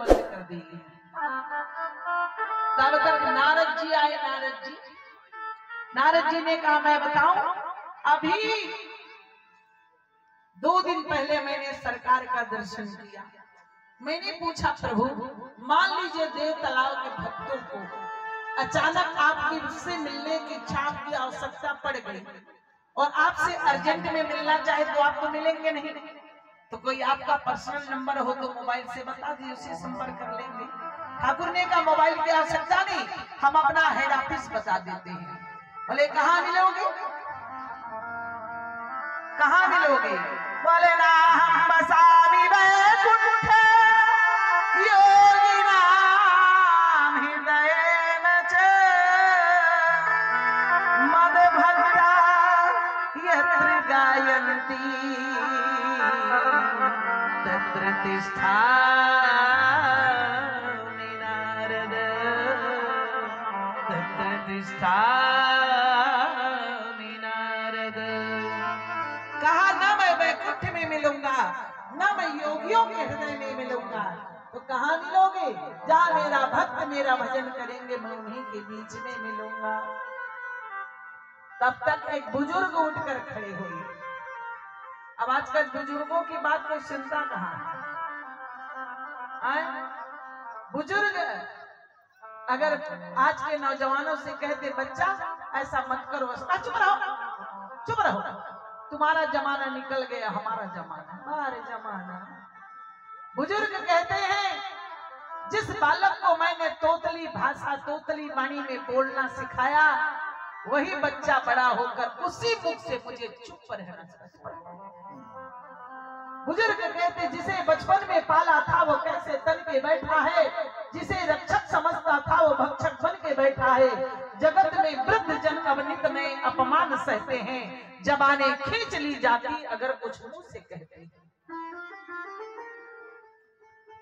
बंद कर दी। तब तक नारद जी आए। नारद जी ने कहा मैं बताऊं, अभी 2 दिन पहले मैंने सरकार का दर्शन किया। मैंने पूछा प्रभु, मान लीजिए देव तालाब के भक्तों को अचानक आपकी उससे मिलने की छाप की आवश्यकता पड़ गई और आपसे अर्जेंट में मिलना चाहे तो आपको मिलेंगे नहीं, तो कोई आपका पर्सनल नंबर हो तो मोबाइल से बता दिए, उससे संपर्क कर लेंगे। ठाकुर ने कहा मोबाइल की आवश्यकता नहीं, हम अपना हेड ऑफिस बता देते हैं। बोले कहाँ मिलोगे? कहाँ मिलोगे? बोले ना हम बसामी वैकुंठ योगी नाम हृदय नचे मद भक्ता यत्र गायन्ति तत्र तिष्ठामि नारद तत्र तिष्ठामि नारद। कहा ना मैं वैकुंठ में मिलूंगा, ना मैं योगियों के हृदय में मिलूंगा, तो कहाँ मिलोगे? जहाँ मेरा भक्त मेरा भजन करेंगे मैं उन्हीं के बीच में मिलूंगा। तब तक एक बुजुर्ग उठकर खड़े हुए। अब आजकल बुजुर्गों की बात कोई सुनता कहाँ है? बुजुर्ग अगर आज के नौजवानों से कहते बच्चा ऐसा मत करो, चुप रहो, तुम्हारा जमाना निकल गया, हमारा जमाना, हमारे जमाना। बुजुर्ग कहते हैं जिस बालक को मैंने तोतली भाषा तोतली वाणी में बोलना सिखाया, वही बच्चा बड़ा होकर उसी मुख से मुझे चुप रहना चाहता है। बुजुर्ग कहते जिसे बचपन में पाला था वो कैसे तन के बैठा है, जिसे रक्षक समझता था वो भक्षक बन के बैठा है। जगत में वृद्ध जन अवनित में अपमान सहते हैं, जबाने खींच ली जाती अगर कुछ मुंह से कहते हैं।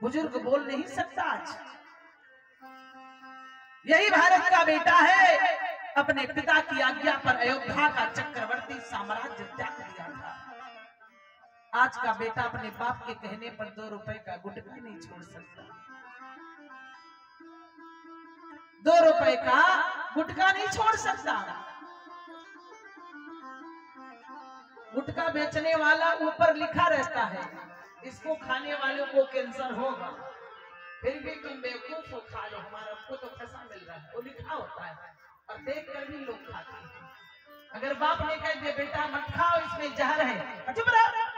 बुजुर्ग बोल नहीं सकता। आज यही भारत का बेटा है, अपने पिता की आज्ञा पर अयोध्या का चक्रवर्ती साम्राज्य त्याग दिया था। आज का बेटा अपने बाप के कहने पर 2 रुपए का गुटखा नहीं छोड़ सकता। 2 रुपए का गुटखा नहीं छोड़ सकता। गुटखा बेचने वाला ऊपर लिखा रहता है इसको खाने वालों को कैंसर होगा, फिर भी तुम बेवकूफ हो खा लो, हमारा को तो पैसा मिल रहा है, वो लिखा होता है और देख कर भी लोग खाते हैं। अगर बाप ने कह दिया बेटा मत खाओ इसमें जहर है, चुप रहो,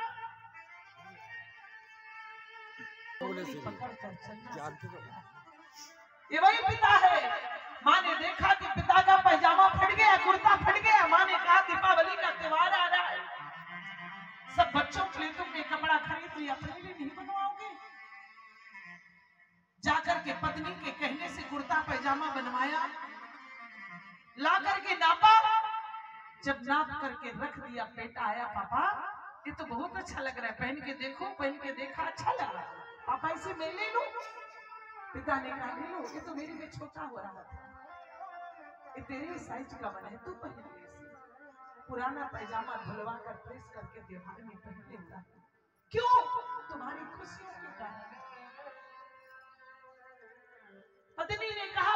ये वही पिता है। माँ ने देखा कि पिता का पैजामा फट गया, कुर्ता फट गया। माँ ने कहा दीपावली का त्योहार आ रहा है, सब बच्चों के लिए तुमने कपड़ा खरीद लिया, अपने लिए नहीं बनवाओगे? जाकर के पत्नी के कहने से कुर्ता पैजामा बनवाया, ला करके नापा, जब नाप करके रख दिया, बेटा आया, पापा ये तो बहुत अच्छा लग रहा है, पहन के देखो। पहन के देखा, अच्छा लग रहा है, पापा इसे मैं ले लूं? पिता ने कहा ले लो, ये तो मेरे लिए छोटा हो रहा था, ये तेरे साइज का बना है, तू पहन ले इसे। पुराना पैजामा धुलवा कर प्रेस करके त्योहार में पहन लेता है। क्यों? तुम्हारी खुशियों के कारण। पत्नी ने कहा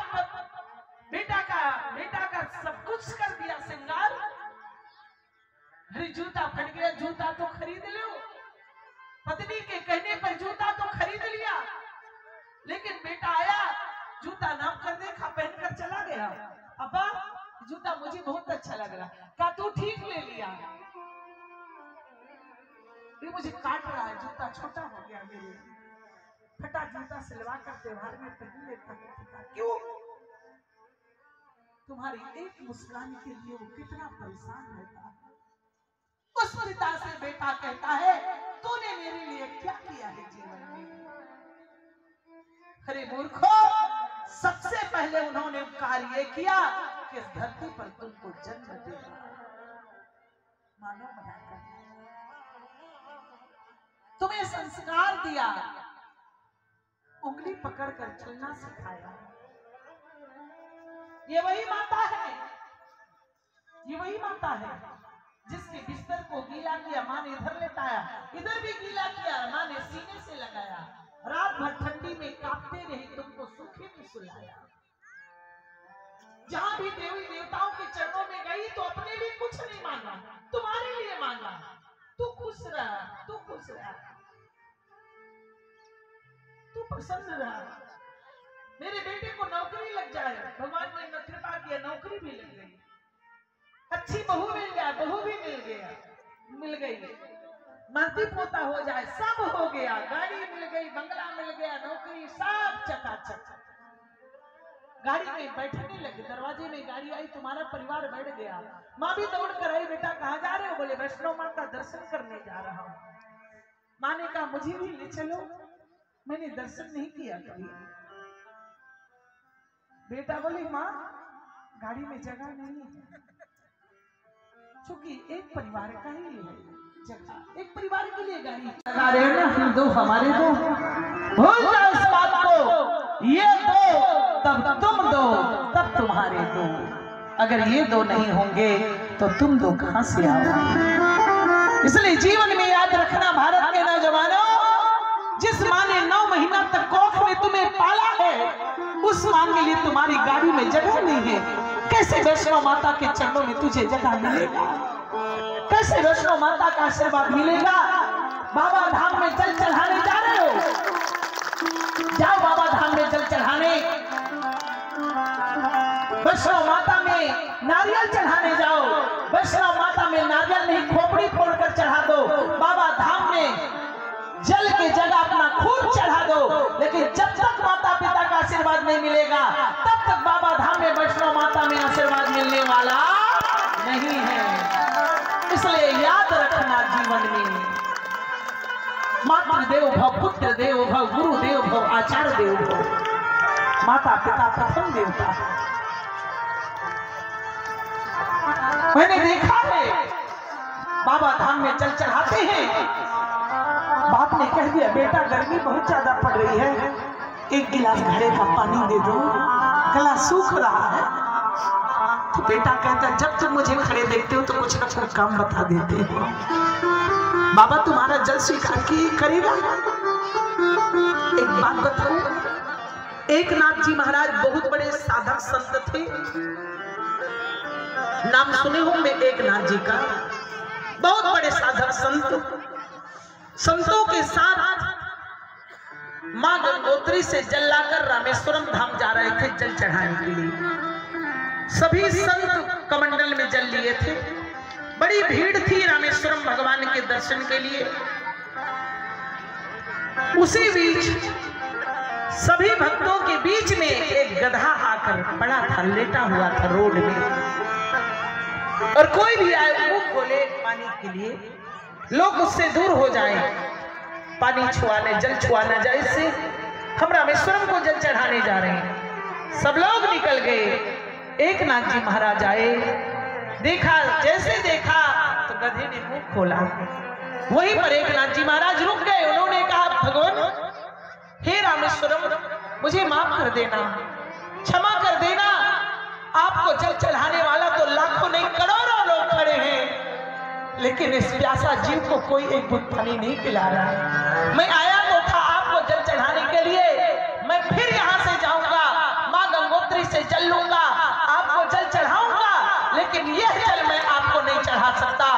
बेटा का सब कुछ कर दिया श्रृंगार, जूता फट गया, जूता तो खरीद लो। पत्नी के कहने पर जूता तो खरीद लिया, लेकिन बेटा आया, जूता नाप कर देखा, पहनकर चला गया। अब्बा जूता मुझे बहुत अच्छा लग रहा, क्या तू ठीक ले लिया? ये मुझे काट रहा है, जूता छोटा हो गया मेरे, फटा जूता सिलवा कर त्योहार में पहन लेता है। क्यों? तुम्हारी एक मुस्कान के लिए वो कितना परेशान रहता है। उस पिता से बेटा कहता है तूने मेरे लिए क्या किया है जीवन में? अरे मूर्खो, सबसे पहले उन्होंने उपकार ये किया कि इस धरती पर तुमको जन्म दिया, मानव बनाकर तुम्हें संस्कार दिया, उंगली पकड़कर चलना सिखाया। ये वही माता है, ये वही माता है जिसके बिस्तर को गीला किया, माँ ने इधर लेटाया, इधर भी गीला किया, माँ ने सीने से लगाया, रात भर ठंडी में कांप जहां भी देवी देवताओं के चरणों में गई तो अपने लिए कुछ नहीं मांगा, तुम्हारे लिए मांगा। तू खुश रह, तू खुश रह, तू प्रसन्न रह, मेरे बेटे को नौकरी लग जाए। भगवान ने कृपा किया, नौकरी भी लग गई, अच्छी बहू मिल जाए, बहू भी मिल गई, नाती पोता हो जाए, सब हो गया, गाड़ी मिल गई, बंगला मिल गया, नौकरी, सब चकाचक। गाड़ी में बैठने लगे, दरवाजे में गाड़ी आई, तुम्हारा परिवार बैठ गया। माँ भी दौड़ कर आई, बेटा कहाँ जा रहे हो? बोले वैष्णो माँ का दर्शन करने जा रहा हूँ। माँ ने कहा मुझे भी ले चलो, मैंने दर्शन नहीं किया कभी। बेटा बोले माँ गाड़ी में जगह नहीं है, क्योंकि एक परिवार का ही है जगह, एक परिवार के लिए गाड़ी। अरे ना हम दो, हमारे दो, भूल जाओ इस बात को, ये दो तब तुम दो, तब तुम्हारे दो। अगर ये दो नहीं होंगे तो तुम दो कहां से आओगे? इसलिए जीवन में याद रखना भारत के नौजवानों, जिस माँ ने 9 महीना तक कोख में तुम्हें पाला है, उस माँ के लिए तुम्हारी गाड़ी में जगह नहीं है। कैसे वैष्णो माता के चरणों में तुझे जगह मिलेगा? कैसे वैष्णो माता का आशीर्वाद मिलेगा? बाबा धाम में जल चढ़ाने जा रहे हो, जाओ बाबा धाम में जल चढ़ाने, वैष्णो माता में नारियल चढ़ाने जाओ। वैष्णो माता में नारियल नहीं, खोपड़ी फोड़कर चढ़ा दो। बाबा धाम में जल की जगह अपना खून चढ़ा दो, लेकिन जब तक माता पिता का आशीर्वाद नहीं मिलेगा, तब तक बाबा धाम में वैष्णो माता में आशीर्वाद मिलने वाला नहीं है। इसलिए याद रखना, जीवन में मातृ देव भव, पुत्र देव भव, गुरु देव भव, आचार्य देव भव। माता पिता प्रथम देवता। मैंने देखा है बाबा धाम में जल चढ़ाते हैं, बाप ने कह दिया बेटा गर्मी बहुत ज्यादा पड़ रही है, एक गिलास घड़े का पानी दे दो, गला सूख रहा है। तो बेटा कहता जब तुम मुझे खड़े देखते हो तो कुछ न कुछ काम बता देते हो। बाबा तुम्हारा जल स्वीकार की करेगा? एक बात बताओ, एकनाथ जी महाराज बहुत बड़े साधक संत थे, नाम सुने होंगे एकनाथ जी का। बहुत बड़े साधक संत, संतों के साथ मां गंगोत्री से जल लाकर रामेश्वरम धाम जा रहे थे जल चढ़ाने के लिए। सभी संत कमंडल में जल लिए थे, बड़ी भीड़ थी रामेश्वरम भगवान के दर्शन के लिए। उसी बीच सभी भक्तों के बीच में एक गधा आकर पड़ा था, लेटा हुआ था रोड में, और कोई भी आए मुंह खोले पानी के लिए, लोग उससे दूर हो जाए, पानी छुआने, जल छुआना जाए, इससे हम रामेश्वरम को जल चढ़ाने जा रहे हैं। सब लोग निकल गए। एकनाथ जी महाराज आए, देखा, जैसे देखा तो गधे ने मुंह खोला। वहीं पर एकनाथ जी महाराज रुक गए। उन्होंने कहा भगवान हे रामेश्वरम, मुझे माफ कर देना, क्षमा कर देना। आपको जल चढ़ाने वाला तो लाखों नहीं करोड़ों लोग खड़े हैं, लेकिन इस प्यासा जीव को कोई एक घुट पानी नहीं पिला रहा है। मैं आया तो था आपको जल चढ़ाने के लिए, मैं फिर यहाँ से जाऊंगा, माँ गंगोत्री से जल लूंगा, आपको जल चढ़ाऊंगा, लेकिन यह जल मैं आपको नहीं चढ़ा सकता,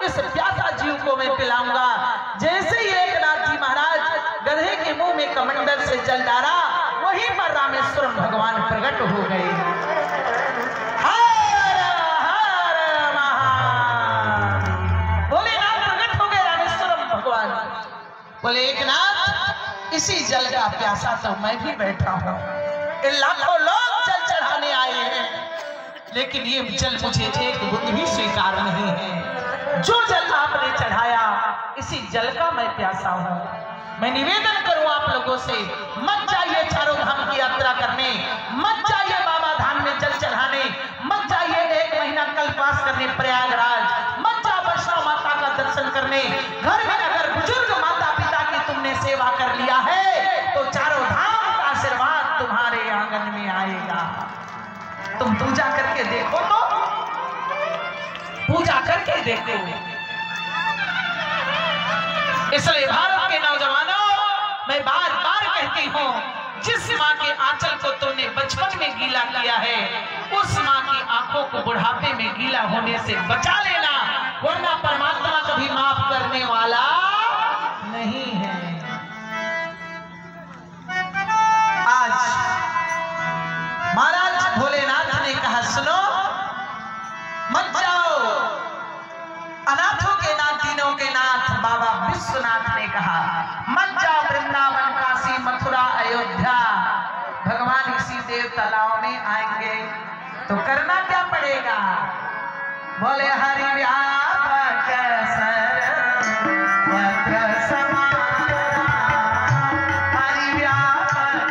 इस प्यासा जीव को मैं पिलाऊंगा। जैसे ही एकनाथ जी महाराज गधे के मुंह में कमंडल से जल डाला, वहीं पर रामेश्वरम भगवान प्रकट हो गए। बोले एकनाथ, इसी जल का प्यासा तो मैं भी बैठा हूँ। इन लाखों लोग जल चढ़ाने आए हैं, लेकिन ये जल मुझे एक बूंद भी स्वीकार नहीं है। जो जल आपने चढ़ाया, इसी जल का मैं प्यासा हूँ। मैं निवेदन करूँ आप लोगों से, मत जाइए चारों धाम की यात्रा करने, मत जाइए बाबा धाम में जल चढ़ाने, मत जाइए 1 महीना कल्पवास करने प्रयागराज, मत जाओ वैष्णो माता का दर्शन करने। घर में अगर बुजुर्ग माता तुमने सेवा कर लिया है तो चारों धाम का आशीर्वाद तुम्हारे आंगन में आएगा। तुम पूजा करके देखो, तो पूजा करके देखो। इसलिए भारत के नौजवानों, मैं बार बार कहती हूँ, जिस माँ के आंचल को तुमने बचपन में गीला किया है, उस माँ की आंखों को बुढ़ापे में गीला होने से बचा लेना, वरना परमात्मा कभी माफ करने वाला नहीं है। आज महाराज भोलेनाथ ने कहा, सुनो मत जाओ। अनाथों के नाथ, तीनों के नाथ बाबा विश्वनाथ ने कहा, मत जाओ वृंदावन, काशी, मथुरा, अयोध्या। भगवान इसी देव तालाब में आएंगे तो करना क्या पड़ेगा? बोले हरि व्यापक सर्वत्र समाना, हरि व्यापक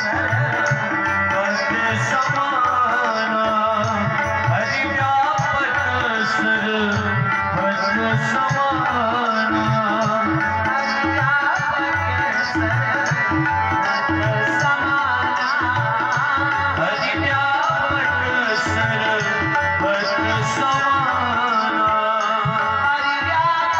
सर्वत्र समाना, हरि व्यापक सर्वत्र समाना, हरि व्यापक सर्वत्र समाना, हरि व्यापक सर्वत्र समाना, हरि व्यापक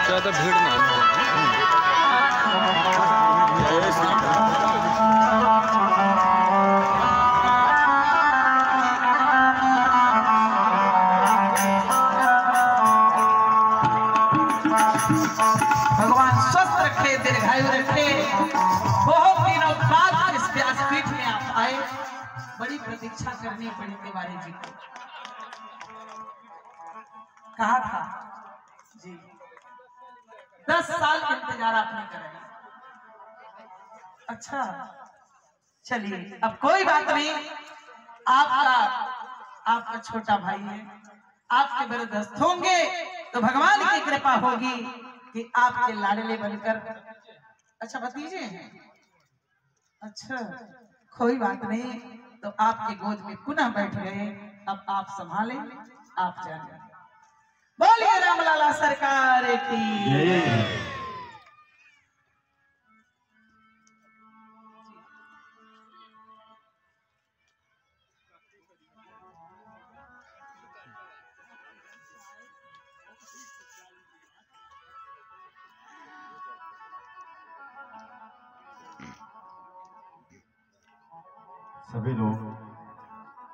ज्यादा भीड़ ना भगवान स्वस्थ रखे, दीर्घायु रखे। बहुत दिनों बाद इस व्यासपीठ में आप आए, बड़ी प्रतीक्षा करनी पड़ी तिवारी जी को। कहा था जी 10 साल का इंतजार आपने कराया। अच्छा चलिए, अब कोई बात नहीं, आपका छोटा भाई है, आपके वरदस्त होंगे तो भगवान की कृपा होगी कि आपके लाडले बनकर। अच्छा भतीजे हैं, अच्छा कोई बात नहीं, तो आपके गोद में पुनः बैठ गए। अब आप संभालें, आप जाने। बोलिए रामलाला सरकार की। सभी लोग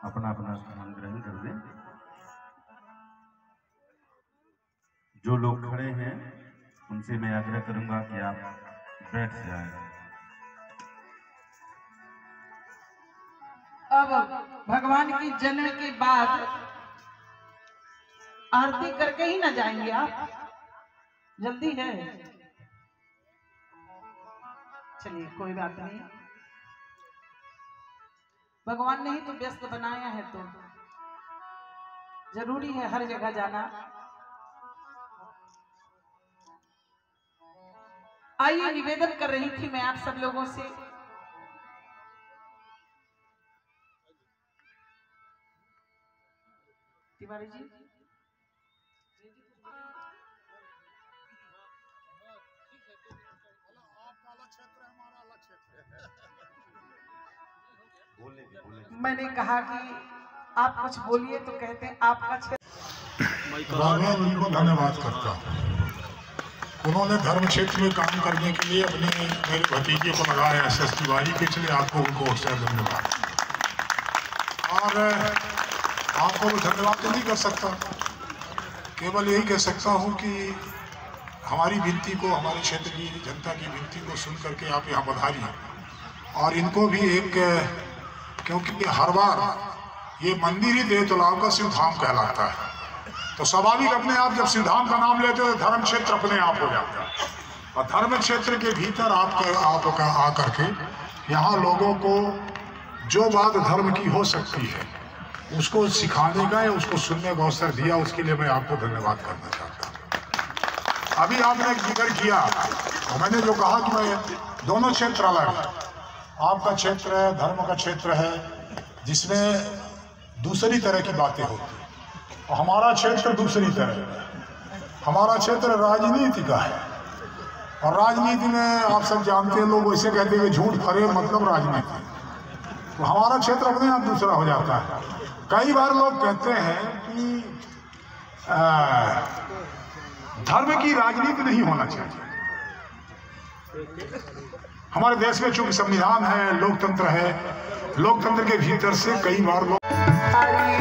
अपना अपना स्थान ग्रहण कर दें। जो लोग खड़े हैं उनसे मैं आग्रह करूंगा कि आप बैठ जाएं। अब भगवान की जन्म के बाद आरती करके ही ना जाएंगे आप? जल्दी है? चलिए कोई बात नहीं, भगवान ने ही तो व्यस्त बनाया है। तो जरूरी है हर जगह जाना। आइए, निवेदन कर रही थी मैं आप सब लोगों से, तिवारी जी मैंने कहा कि आप कुछ बोलिए तो कहते हैं आपका क्षेत्र। उनको धन्यवाद करता हूँ। उन्होंने धर्म क्षेत्र में काम करने के लिए अपने मेरे भतीजे को लगाया SS तिवारी के, इसलिए आपको उनको उससे धन्यवाद। और आपको तो धन्यवाद नहीं कर सकता, केवल यही कह सकता हूँ कि हमारी विनती को, हमारे क्षेत्र की जनता की विनती को सुन करके आप यहाँ पधारिए। और इनको भी एक, क्योंकि हर बार ये मंदिर ही देवतलाव का शिवधाम कहलाता है, तो स्वाभाविक अपने आप जब शिवधाम का नाम लेते हो तो धर्म क्षेत्र अपने आप हो जाता है। और धर्म क्षेत्र के भीतर आप आकर के यहाँ लोगों को जो बात धर्म की हो सकती है उसको सिखाने का या उसको सुनने का अवसर दिया, उसके लिए मैं आपको धन्यवाद करना चाहता हूँ। अभी आपने जिक्र किया और मैंने जो कहा कि मैं दोनों क्षेत्र अलग है, आपका क्षेत्र है, धर्म का क्षेत्र है, जिसमें दूसरी तरह की बातें होती हैं, और हमारा क्षेत्र दूसरी तरह है। हमारा क्षेत्र राजनीति का है, और राजनीति में आप सब जानते हैं, लोग वैसे कहते हैं कि झूठ फरे मतलब राजनीति, तो हमारा क्षेत्र अपने आप दूसरा हो जाता है। कई बार लोग कहते हैं कि धर्म की राजनीति नहीं होना चाहिए। हमारे देश में चूंकि संविधान है, लोकतंत्र है, लोकतंत्र के भीतर से कई बार लोग हरि